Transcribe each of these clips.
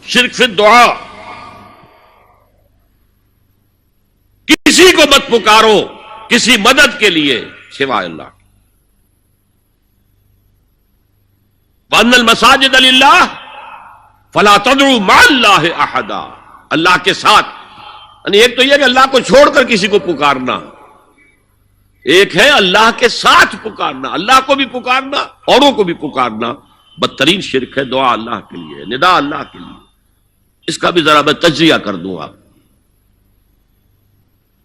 شرک فی الدعا، کسی کو مت پکارو کسی مدد کے لیے سوائے اللہ۔ وَأَنَّ الْمَسَاجِدَ لِلَّهِ فَلَا تَدْعُوا مَعَ اللَّهِ أَحَدًا، اللہ کے ساتھ، یعنی ایک تو یہ کہ اللہ کو چھوڑ کر کسی کو پکارنا، ایک ہے اللہ کے ساتھ پکارنا، اللہ کو بھی پکارنا اوروں کو بھی پکارنا بدترین شرک ہے۔ دعا اللہ کے لیے، ندا اللہ کے لیے، اس کا بھی ذرا میں تجزیہ کر دوں آپ۔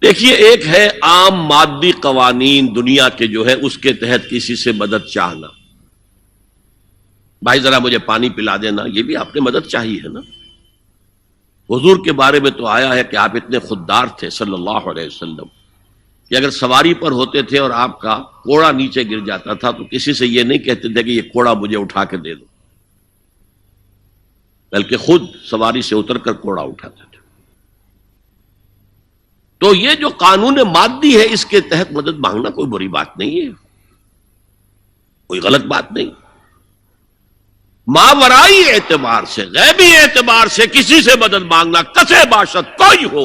دیکھیے، ایک ہے عام مادی قوانین دنیا کے جو ہے اس کے تحت کسی سے مدد چاہنا، بھائی ذرا مجھے پانی پلا دینا، یہ بھی آپ نے مدد چاہیے ہے نا۔ حضور کے بارے میں تو آیا ہے کہ آپ اتنے خوددار تھے صلی اللہ علیہ وسلم کہ اگر سواری پر ہوتے تھے اور آپ کا کوڑا نیچے گر جاتا تھا تو کسی سے یہ نہیں کہتے تھے کہ یہ کوڑا مجھے اٹھا کے دے دو، بلکہ خود سواری سے اتر کر کوڑا اٹھاتے تھے۔ تو یہ جو قانون مادی ہے اس کے تحت مدد مانگنا کوئی بری بات نہیں ہے، کوئی غلط بات نہیں۔ ماورائی اعتبار سے، غیبی اعتبار سے کسی سے مدد مانگنا کسے باشد کوئی ہو،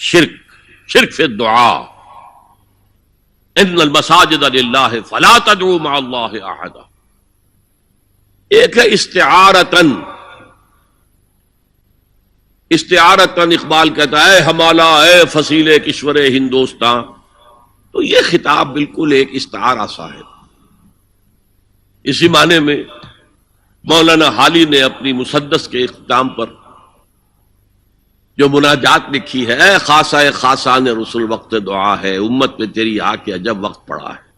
شرک فی الدعا۔ ان المساجد للہ فلا تدعوا مع اللہ احدا۔ ایک ہے استعارتن، استعارتن اقبال کہتا ہے ہمالا اے فصیل کشور ہندوستان، تو یہ خطاب بالکل ایک استعارہ سا ہے۔ اسی معنی میں مولانا حالی نے اپنی مسدس کے اختتام پر جو مناجات لکھی ہے، اے خاصہ خاصان رسول وقت دعا ہے، امت پہ تیری آ کے عجب وقت پڑا ہے۔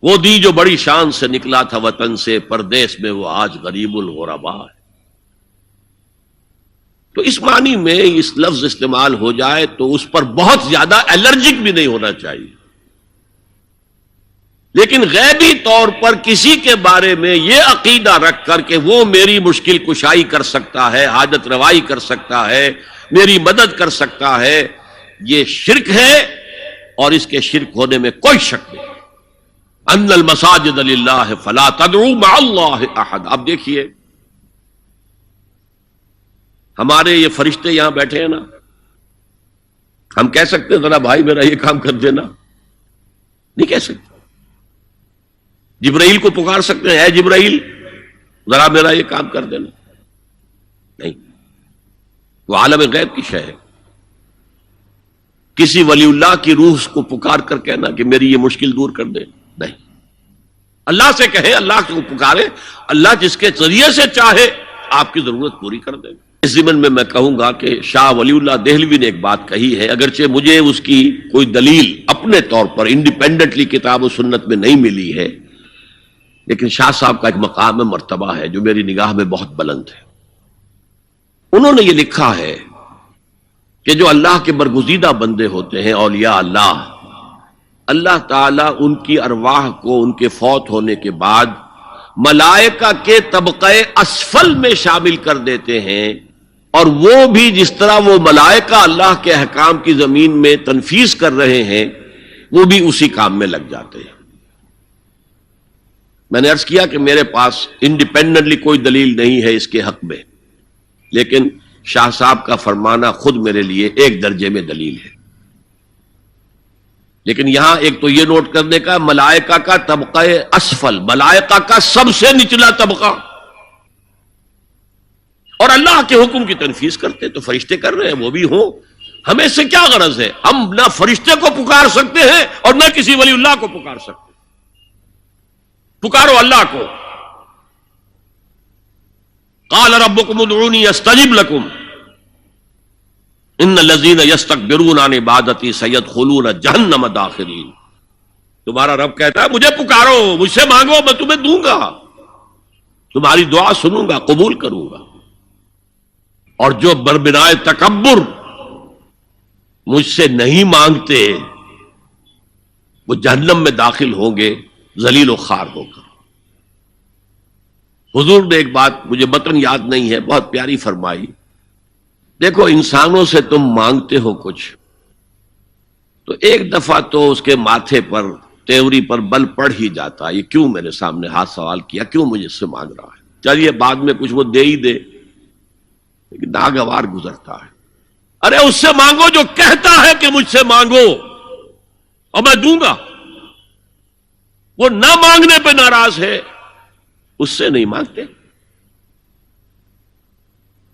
وہ دی جو بڑی شان سے نکلا تھا وطن سے، پردیس میں وہ آج غریب الغربا ہے۔ تو اس معنی میں اس لفظ استعمال ہو جائے تو اس پر بہت زیادہ الرجک بھی نہیں ہونا چاہیے، لیکن غیبی طور پر کسی کے بارے میں یہ عقیدہ رکھ کر کہ وہ میری مشکل کشائی کر سکتا ہے، حاجت روائی کر سکتا ہے، میری مدد کر سکتا ہے، یہ شرک ہے، اور اس کے شرک ہونے میں کوئی شک نہیں۔ ان المساجد للہ فلا تدعوا مع اللہ احد۔ اب دیکھیے، ہمارے یہ فرشتے یہاں بیٹھے ہیں نا، ہم کہہ سکتے ہیں ذرا بھائی میرا یہ کام کر دینا؟ نہیں کہہ سکتے۔ جبرائیل کو پکار سکتے ہیں، اے جبرائیل ذرا میرا یہ کام کر دینا؟ نہیں، وہ عالم غیب کی شے ہے۔ کسی ولی اللہ کی روح کو پکار کر کہنا کہ میری یہ مشکل دور کر دے، نہیں۔ اللہ سے کہیں، اللہ کو پکارے، اللہ جس کے ذریعے سے چاہے آپ کی ضرورت پوری کر دے گا۔ اس ضمن میں میں کہوں گا کہ شاہ ولی اللہ دہلوی نے ایک بات کہی ہے، اگرچہ مجھے اس کی کوئی دلیل اپنے طور پر انڈیپینڈنٹلی کتاب و سنت میں نہیں ملی ہے، لیکن شاہ صاحب کا ایک مقام مرتبہ ہے جو میری نگاہ میں بہت بلند ہے۔ انہوں نے یہ لکھا ہے کہ جو اللہ کے برگزیدہ بندے ہوتے ہیں، اولیاء اللہ، اللہ تعالیٰ ان کی ارواح کو ان کے فوت ہونے کے بعد ملائکہ کے طبقہ اسفل میں شامل کر دیتے ہیں، اور وہ بھی جس طرح وہ ملائکہ اللہ کے احکام کی زمین میں تنفیذ کر رہے ہیں، وہ بھی اسی کام میں لگ جاتے ہیں۔ میں نے عرض کیا کہ میرے پاس انڈیپینڈنٹلی کوئی دلیل نہیں ہے اس کے حق میں، لیکن شاہ صاحب کا فرمانا خود میرے لیے ایک درجے میں دلیل ہے۔ لیکن یہاں ایک تو یہ نوٹ کرنے کا، ملائکہ کا طبقہ اسفل، ملائکہ کا سب سے نچلا طبقہ، اور اللہ کے حکم کی تنفیذ کرتے تو فرشتے کر رہے ہیں، وہ بھی ہوں، ہمیں اس سے کیا غرض ہے؟ ہم نہ فرشتے کو پکار سکتے ہیں اور نہ کسی ولی اللہ کو پکار سکتے۔ پکارو اللہ کو۔ قال ربکم ادعونی استجب لکم ان الذین یستکبرون عن عبادتی سیدخلون جہنم داخرین۔ تمہارا رب کہتا ہے مجھے پکارو، مجھ سے مانگو، میں تمہیں دوں گا، تمہاری دعا سنوں گا، قبول کروں گا، اور جو بربنائے تکبر مجھ سے نہیں مانگتے وہ جہنم میں داخل ہوں گے ذلیل و خوار ہو کر۔ حضور نے ایک بات مجھے متن یاد نہیں ہے، بہت پیاری فرمائی، دیکھو انسانوں سے تم مانگتے ہو کچھ تو ایک دفعہ تو اس کے ماتھے پر، تیوری پر بل پڑ ہی جاتا، یہ کیوں میرے سامنے ہاتھ سوال کیا، کیوں مجھے اس سے مانگ رہا ہے؟ چلیے بعد میں کچھ وہ دے ہی دے، لیکن ناگوار گزرتا ہے۔ ارے اس سے مانگو جو کہتا ہے کہ مجھ سے مانگو اور میں دوں گا، وہ نہ مانگنے پہ ناراض ہے، اس سے نہیں مانگتے۔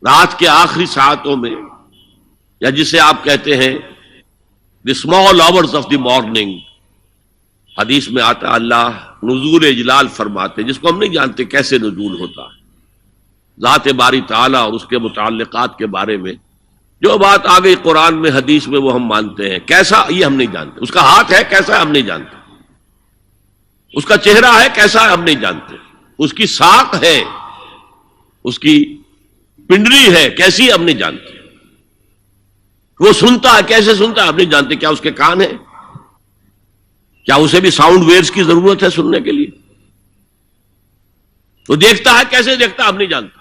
رات کے آخری ساعتوں میں، یا جسے آپ کہتے ہیں the small hours of the morning, حدیث میں آتا اللہ نزول اجلال فرماتے، جس کو ہم نہیں جانتے کیسے نزول ہوتا ہے، ذات باری تعالیٰ اور اس کے متعلقات کے بارے میں جو بات آ گئی قرآن میں حدیث میں وہ ہم مانتے ہیں، کیسا یہ ہم نہیں جانتے، اس کا ہاتھ ہے کیسا ہے ہم نہیں جانتے، اس کا چہرہ ہے کیسا ہے ہم نہیں جانتے، اس کی ساق ہے، اس کی پنڈلی ہے کیسی ہم نہیں جانتے، وہ سنتا ہے کیسے سنتا ہے ہم نہیں جانتے، کیا اس کے کان ہیں، کیا اسے بھی ساؤنڈ ویوز کی ضرورت ہے سننے کے لیے، وہ دیکھتا ہے کیسے دیکھتا ہے ہم نہیں جانتے،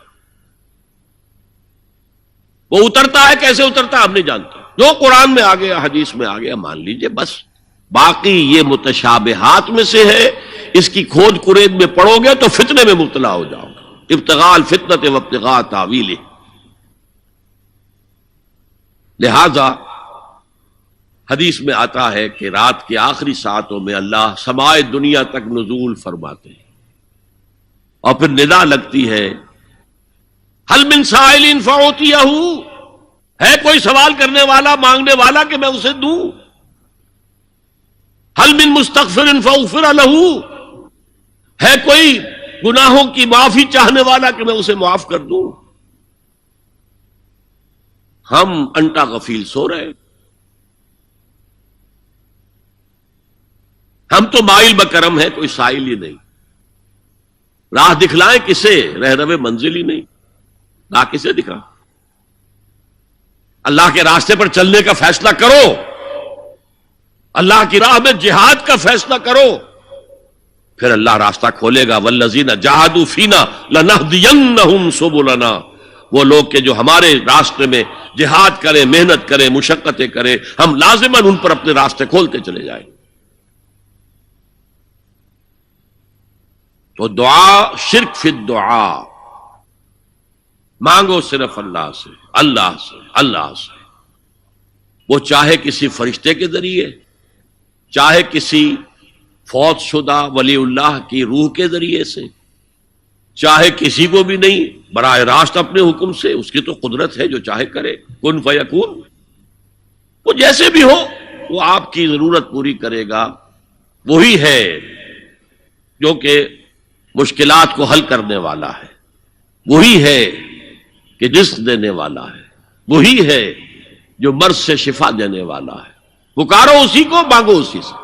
وہ اترتا ہے کیسے اترتا ہے ہم نہیں جانتے، جو قرآن میں آ گیا حدیث میں آ گیا مان لیجئے بس، باقی یہ متشابہات میں سے ہے، اس کی کھود کرید میں پڑو گے تو فتنے میں مبتلا ہو جاؤ گے، ابتغاء الفتنۃ وابتغاء تاویلہ۔ لہذا حدیث میں آتا ہے کہ رات کے آخری ساعتوں میں اللہ سمائے دنیا تک نزول فرماتے ہیں، اور پھر ندا لگتی ہے حل من سائل فاعطیہ، ہے کوئی سوال کرنے والا مانگنے والا کہ میں اسے دوں، حل من مستغفر فاغفر لہ، ہے کوئی گناہوں کی معافی چاہنے والا کہ میں اسے معاف کر دوں۔ ہم انٹا غفیل سو رہے، ہم تو مائل بکرم ہے، کوئی سائل ہی نہیں، راہ دکھلائیں کسے، رہنم منزل ہی نہیں، راہ کسے دکھا، اللہ کے راستے پر چلنے کا فیصلہ کرو، اللہ کی راہ میں جہاد کا فیصلہ کرو، پھر اللہ راستہ کھولے گا، والذین جاہدوا فینا لنہدینہم سبلنا، وہ لوگ کہ جو ہمارے راستے میں جہاد کریں، محنت کریں، مشقتیں کریں، ہم لازماً ان پر اپنے راستے کھولتے چلے جائیں۔ تو دعا شرک فی الدعا، مانگو صرف اللہ سے، اللہ سے، اللہ سے، وہ چاہے کسی فرشتے کے ذریعے، چاہے کسی فوت شدہ ولی اللہ کی روح کے ذریعے سے، چاہے کسی کو بھی نہیں، براہ راست اپنے حکم سے، اس کی تو قدرت ہے جو چاہے کرے، کن فیکون، وہ جیسے بھی ہو وہ آپ کی ضرورت پوری کرے گا، وہی ہے جو کہ مشکلات کو حل کرنے والا ہے، وہی ہے کہ رزق دینے والا ہے، وہی ہے جو مرض سے شفا دینے والا ہے، پکارو اسی کو، مانگو اسی سے۔